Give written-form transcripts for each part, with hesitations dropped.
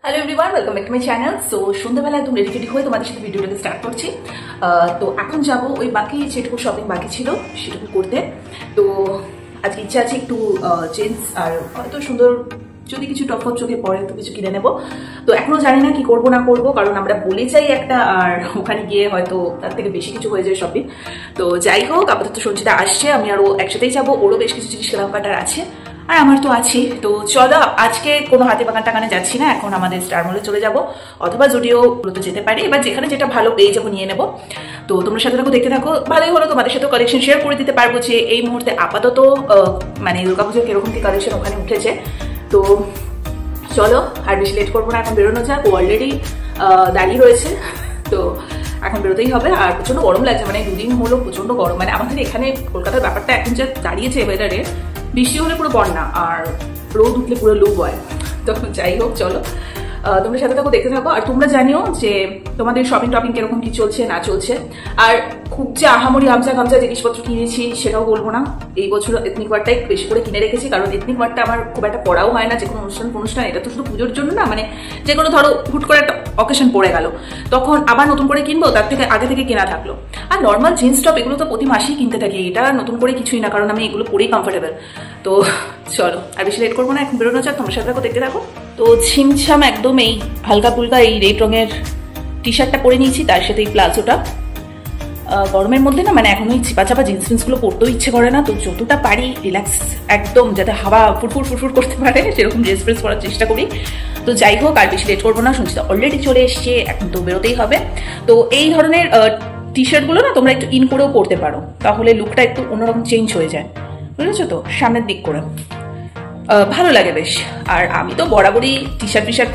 Hello everyone, welcome back to my channel. So সন্ধ্যাবেলা একদম ready হয়ে তোমাদের সাথে ভিডিওটাকে স্টার্ট করছি। তো এখন যাব ওই বাকি যেটুকু শপিং বাকি ছিল সেটুকু করতে। তো আজকে ইচ্ছা আছে একটু জিন্স আর হয়তো সুন্দর যদি কিছু টপ ফপ চোখে পড়ে তো কিছু কিনে নেবো। তো এখনো জানি না কি করবো না করবো, কারণ আমরা বলে যাই একটা আর ওখানে গিয়ে হয়তো তার থেকে বেশি কিছু হয়ে যায় শপিং। তো যাই হোক, আপাতত সঞ্চিতা আসছে, আমি আরও একসাথেই যাবো। ওরও বেশ কিছু জিনিস কেনাকাটার আছে আর আমার তো আছি। তো চলো, আজকে কোনো হাতে বাগান টাগানে যাচ্ছি না, এখন আমাদের স্টার মলে চলে যাব অথবা জুডিও তো যেতে পারি। এবার যেখানে যেটা ভালো পেয়ে যাবো নিয়ে নেবো। তো তোমরা সাথে থাকো, দেখতে থাকো। ভালোই হলো, তোমাদের সাথে কালেকশন শেয়ার করে দিতে পারবো যে এই মুহূর্তে আপাতত মানে দুর্গাপুজোর কিরকম কি কালেকশন ওখানে উঠেছে। তো চলো, আর বেশি লেট করবো না, এখন বেরোনো যাক। ও অলরেডি দাঁড়িয়ে রয়েছে, তো এখন বেরোতেই হবে। আর প্রচন্ড গরম লাগছে, মানে দুদিন হলো প্রচন্ড গরম। মানে আমাদের এখানে কলকাতার ব্যাপারটা এখন যা দাঁড়িয়েছে ওয়েদারে, বৃষ্টি হলে পুরো বন্যা আর রোদ উঠলে পুরো লু বয়। তো যাই হোক, চলো তোমরা সাথে থাকো, দেখতে থাকো। আর তোমরা জানিও যে তোমাদের শপিং টপিং কিরকম কি চলছে না চলছে। আর খুব যে আহামরি গামছা জিনিসপত্র কিনেছি সেটাও বলবো না। এই বছর এথনিক ওয়ারটাই বেশি করে কিনে রেখেছি, কারণ এথনিক ওয়ারটা আমার খুব একটা পড়াও হয় না। যে কোনো অনুষ্ঠান এটা তো শুধু পুজোর জন্য না, মানে যে কোনো ধরো হুট করে একটা অকেশন পড়ে গেল, তখন আবার নতুন করে কিনবো, তার থেকে আগে থেকে কেনা থাকলো। আর নর্মাল জিন্স টপ এগুলো তো প্রতি মাসেই কিনতে থাকি, এটা নতুন করে কিছুই না, কারণ আমি এগুলো পরেই কমফোর্টেবল। তো চলো, আর বেশি লেট করবো না, এখন বেরোনো যাক। তোমার সাথে থাকো, দেখতে থাকো। তো ছিমছাম একদম এই হালকা ফুলকা এই রেড রঙের টি শার্টটা পরে নিয়েছি, তার সাথে এই প্লাজোটা। গরমের মধ্যে না, মানে এখন ওই চিপা চাপা জিন্স ফিন্সগুলো পরতেও ইচ্ছে করে না। তো যতটা পারি রিল্যাক্স একদম, যাতে হাওয়া ফুটফুট করতে পারে সেরকম ড্রেস ফ্রেস পরার চেষ্টা করি। তো যাই হোক, আর বেশি লেট করবো না, সঞ্চিতা অলরেডি চলে এসছে, এখন তো বেরোতেই হবে। তো এই ধরনের টি শার্টগুলো না তোমরা একটু ইন করেও পরতে পারো, তাহলে লুকটা একটু অন্যরকম চেঞ্জ হয়ে যায়, বুঝেছো তো, সামনের দিক করে ভালো লাগে বেশ। আর আমি তো বরাবরই টি শার্ট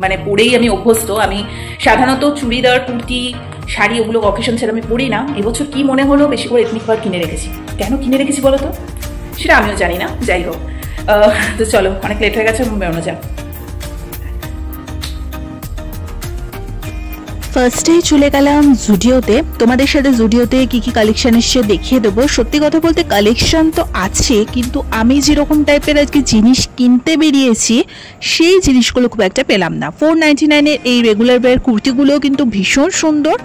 মানে পরেই আমি অভ্যস্ত। আমি সাধারণত চুড়িদার, কুর্তি, শাড়ি ওগুলো অকেশন ছেড়ে আমি পরি না। এবছর কি মনে হলো বেশি করে এথনিক ওয়্যার কিনে রেখেছি। কেন কিনে রেখেছি বলো তো, সেটা আমিও জানি না। যাই হোক, তো চলো, অনেক লেট হয়ে গেছে, বেরোনো যাক। ফার্স্টেই চলে গেলাম জুডিওতে। তোমাদের সাথে জুডিওতে কি কি কালেকশন এসছে দেখিয়ে দেবো। সত্যি কথা বলতে কালেকশন তো আছে, কিন্তু আমি যেরকম টাইপের আজকে জিনিস কিনতে বেরিয়েছি সেই জিনিসগুলো খুব একটা পেলাম না। 499-এর এই রেগুলার ওয়্যার কুর্তিগুলোও কিন্তু ভীষণ সুন্দর,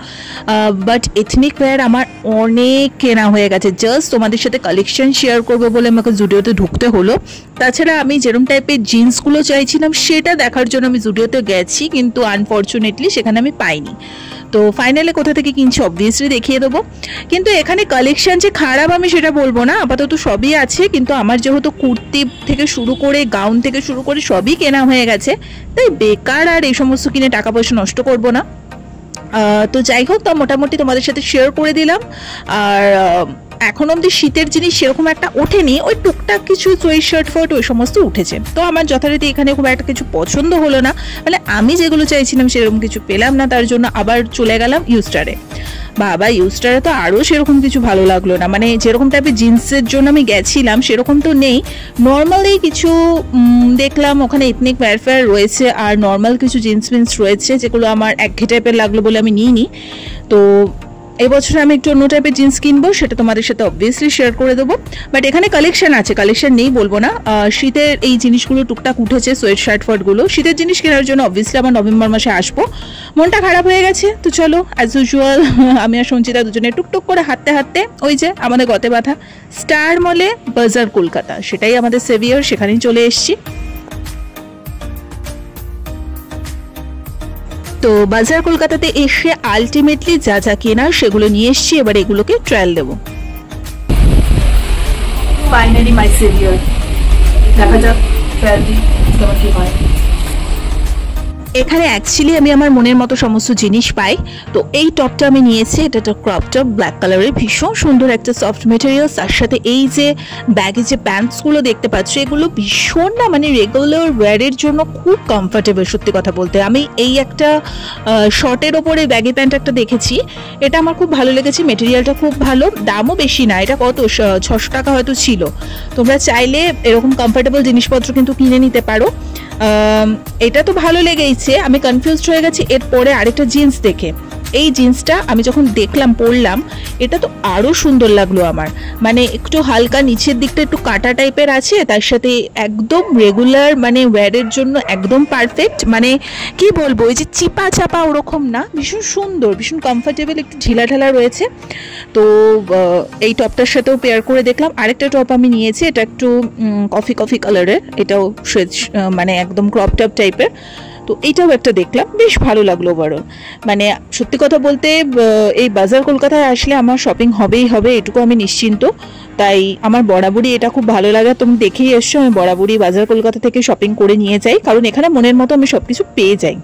বাট এথনিক ওয়্যার আমার অনেক কেনা হয়ে গেছে। জাস্ট তোমাদের সাথে কালেকশন শেয়ার করবো বলে আমাকে জুডিওতে ঢুকতে হলো। তাছাড়া আমি যেরকম টাইপের জিন্সগুলো চাইছিলাম সেটা দেখার জন্য আমি জুডিওতে গেছি, কিন্তু আনফর্চুনেটলি সেখানে আমি পাইনি। তো ফাইনালি কোথা থেকে কিনছি অবভিয়াসলি দেখিয়ে দেবো। কিন্তু এখানে কালেকশন যে খারাপ আমি সেটা বলবো না, আপাতত সবই আছে। কিন্তু আমার যেহেতু কুর্তি থেকে শুরু করে গাউন থেকে শুরু করে সবই কেনা হয়ে গেছে, তাই বেকার আর এই সমস্ত কিনে টাকা পয়সা নষ্ট করবো না। তো যাই হোক, তা মোটামুটি তোমাদের সাথে শেয়ার করে দিলাম। আর এখন অবধি শীতের জিনিস সেরকম একটা ওঠেনি, ওই টুকটাক কিছু সোয়েট শার্ট ফার্ট ওই সমস্ত উঠেছে। তো আমার যথারীতি এখানে খুব একটা কিছু পছন্দ হলো না, মানে আমি যেগুলো চাইছিলাম সেরকম কিছু পেলাম না, তার জন্য আবার চলে গেলাম ইউস্টারে। বাবা, ইউস্টারে তো আরও সেরকম কিছু ভালো লাগলো না, মানে যেরকম টাইপের জিন্সের জন্য আমি গেছিলাম সেরকম তো নেই। নর্মালি কিছু দেখলাম ওখানে এথনিক ওয়্যার রয়েছে, আর নর্মাল কিছু জিন্স ফিন্স রয়েছে যেগুলো আমার একঘেয়ে টাইপের লাগলো বলে আমি নিইনি। তো এবছর আমি একটু অন্য টাইপের জিন্স কিনবো, সেটা তোমাদের সাথে অবভিয়াসলি শেয়ার করে দেবো। বাট এখানে কালেকশন আছে, কালেকশন নেই বলবো না। শীতের এই জিনিসগুলো টুকটাক উঠেছে, সোয়েট শার্ট ফার্টগুলো। শীতের জিনিস কেনার জন্য অবভিয়াসলি আমার নভেম্বর মাসে আসবো। মনটা খারাপ হয়ে গেছে, তো চলো অ্যাজ ইউজুয়াল আমি আর সঞ্চিতা দুজনে টুকটুক করে হাঁটতে হাঁটতে ওই যে আমাদের গতে বাঁধা স্টার মলে বাজার কলকাতা, সেটাই আমাদের সেভিয়ার, সেখানেই চলে এসছি। তো বাজার কলকাতাতে এসে আলটিমেটলি যা যা কেনার সেগুলো নিয়ে এসছি, এবার এগুলোকে ট্রায়াল দেবো। ফাইনালি মাই সেভিয়ার, দেখা যাক ট্রায়াল দিই কেমন কি হয়। এখানে অ্যাকচুয়ালি আমি আমার মনের মতো সমস্ত জিনিস পাই। তো এই টপটা আমি নিয়েছি, এটা একটা ক্রপ টপ ব্ল্যাক কালারের, ভীষণ সুন্দর একটা সফট মেটেরিয়াল। তার সাথে এই যে ব্যাগে যে প্যান্টসগুলো দেখতে পাচ্ছ এগুলো ভীষণ না, মানে রেগুলার ওয়্যারের জন্য খুব কমফর্টেবল। সত্যি কথা বলতে আমি এই একটা শর্টের ওপরে ব্যাগি প্যান্ট একটা দেখেছি, এটা আমার খুব ভালো লেগেছে। মেটেরিয়ালটা খুব ভালো, দামও বেশি না, এটা কত 600 টাকা হয়তো ছিল। তোমরা চাইলে এরকম কমফর্টেবল জিনিসপত্র কিন্তু কিনে নিতে পারো। এটা তো ভালো লেগেইছে, আমি কনফিউজড হয়ে গেছি এরপরে আরেকটা জিন্স দেখে। এই জিন্সটা আমি যখন দেখলাম পরলাম, এটা তো আরও সুন্দর লাগলো আমার। মানে একটু হালকা নিচের দিকটা একটু কাটা টাইপের আছে, তার সাথে একদম রেগুলার মানে ওয়্যারের জন্য একদম পারফেক্ট। মানে কি বলবো, ওই যে চিপা চাপা ওরকম না, ভীষণ সুন্দর, ভীষণ কমফর্টেবল, একটু ঢিলা ঢালা রয়েছে। তো এই টপটার সাথেও পেয়ার করে দেখলাম। আরেকটা টপ আমি নিয়েছি, এটা একটু কফি কফি কালারের, এটাও মানে একদম ক্রপ টপ টাইপের। তো এইটাও একটা দেখলাম, বেশ ভালো লাগলো ওভারঅল। মানে সত্যি কথা বলতে এই বাজার কলকাতায় আসলে আমার শপিং হবেই হবে, এটুকু আমি নিশ্চিন্ত। তাই আমার বরাবরই এটা খুব ভালো লাগে। তুমি দেখেই এসছো, আমি বরাবরই বাজার কলকাতা থেকে শপিং করে নিয়ে যাই, কারণ এখানে মনের মতো আমি সব কিছু পেয়ে যাই।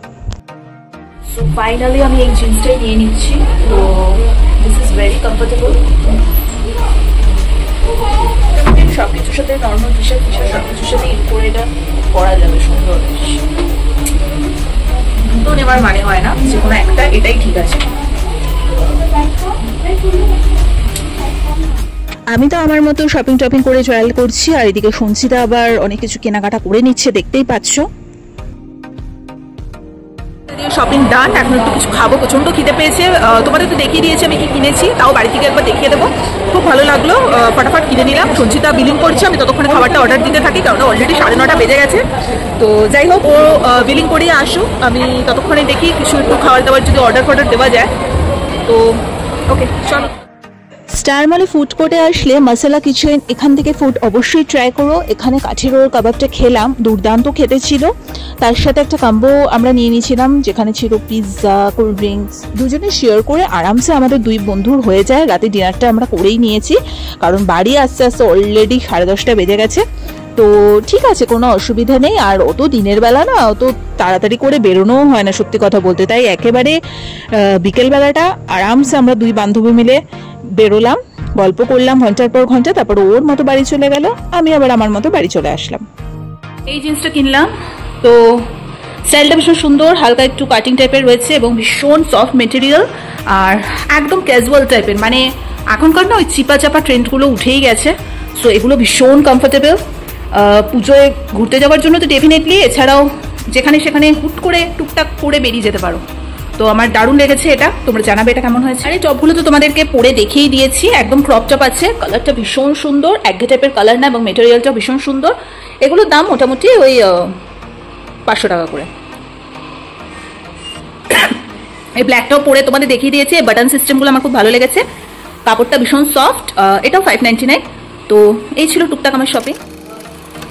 সো ফাইনালি আমি এই জিন্সটাই নিয়ে নিচ্ছি। তো দিস ইজ ভেরি কমফোর্টেবল, সব কিছুর সাথে নর্মাল টি শার্ট সব কিছুর সাথে ইন করে এটা পরা যাবে সুন্দর। দুটো নেওয়ার মানে হয় না, যে কোনো একটা, এটাই ঠিক আছে। আমি তো আমার মতো শপিং টপিং করে ট্রায়াল করছি, আর এদিকে সঞ্চিতা আবার অনেক কিছু কেনাকাটা করে নিচ্ছে, দেখতেই পাচ্ছ। শপিং ডান, এখন একটু কিছু খাবো, প্রচন্ড খিদে পেয়েছে। তোমাদের তো দেখিয়ে দিয়েছি আমি কি কিনেছি, তাও বাড়ি থেকে একবার দেখিয়ে দেবো। খুব ভালো লাগলো, ফটাফট কিনে নিলাম। সঞ্চিতা বিলিং করছে, আমি ততক্ষণে খাবারটা অর্ডার দিতে থাকি, কারণ অলরেডি 9:30 বেজে গেছে। তো যাই হোক, ও বিলিং করিয়ে আসুক, আমি ততক্ষণে দেখি কিছু একটু খাবার দাবার যদি অর্ডার দেওয়া যায়। তো ওকে, চলো। স্টার মলে ফুড কোর্টে আসলে মশলা কিচেন, এখান থেকে ফুড অবশ্যই ট্রাই করো। এখানে কাঠি রোল কাবাবটা খেলাম, দুর্দান্ত খেতে ছিল। তার সাথে একটা কম্বো আমরা নিয়ে নিয়েছিলাম, যেখানে ছিল পিৎজা, কোল্ড ড্রিঙ্কস। দুজনে শেয়ার করে আরামসে আমাদের 2 বন্ধুর হয়ে যায়। রাতে ডিনারটা আমরা করেই নিয়েছি, কারণ বাড়ি আস্তে আস্তে অলরেডি 10:30 বেজে গেছে। তো ঠিক আছে, কোনো অসুবিধা নেই। আর অত দিনের বেলা না, অত তাড়াতাড়ি করে বেরোনোও হয় না সত্যি কথা বলতে। তাই একেবারে বিকেলবেলাটা আরামসে আমরা 2 বান্ধবী মিলে বেরোলাম, গল্প করলাম ঘন্টার পর ঘন্টা, তারপর ওর মতো বাড়ি চলে গেল, আমি আবার আমার মতো বাড়ি চলে আসলাম। এই জিন্সটা কিনলাম, তো স্টাইলটা ভীষণ সুন্দর, হালকা একটু কাটিং টাইপের রয়েছে এবং ভীষণ সফট মেটেরিয়াল, আর একদম ক্যাজুয়াল টাইপের। মানে এখনকার না ওই চিপা চাপা ট্রেন্ডগুলো উঠেই গেছে। সো এগুলো ভীষণ কমফোর্টেবল। পুজোয় ঘুরতে যাওয়ার জন্য তো ডেফিনেটলি, এছাড়াও যেখানে সেখানে হুট করে টুকটাক পরে বেরিয়ে যেতে পারো। তো আমার দারুণ লেগেছে এটা, তোমরা জানাবে এটা কেমন হয়েছে। আর এই টপগুলো তো তোমাদেরকে পরে দেখিয়েই দিয়েছি, একদম ক্রপ টপ আছে, কালারটা ভীষণ সুন্দর, একঘেয়ে টাইপের কালার না, এবং মেটেরিয়ালটা ভীষণ সুন্দর। এগুলোর দাম মোটামুটি ওই 500 টাকা করে। এই ব্ল্যাকটাও পরে তোমাদের দেখিয়ে দিয়েছি, বাটন সিস্টেমগুলো আমার খুব ভালো লেগেছে, কাপড়টা ভীষণ সফট। এটাও 599। তো এই ছিল টুকটাক আমার শপিং।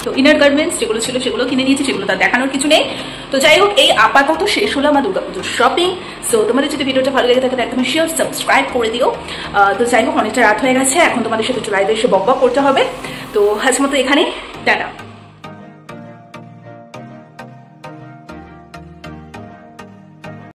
তো ইনার গার্মেন্টস যেগুলো ছিল সেগুলো কিনে নিয়েছি, সেগুলো তার দেখানোর কিছু নেই। তো যাই হোক, এই আপাতত শেষ হলো আমার দুর্গাপুজোর শপিং। সো তোমাদের যদি ভিডিওটা ভালো লেগে থাকে একদম শিওর সাবস্ক্রাইব করে দিও। তো যাই হোক, অনেকটা রাত হয়ে গেছে, এখন তোমাদের সাথে চলে এসে বক বক করতে হবে। তো আজকের মতো এখানেই, টাটা।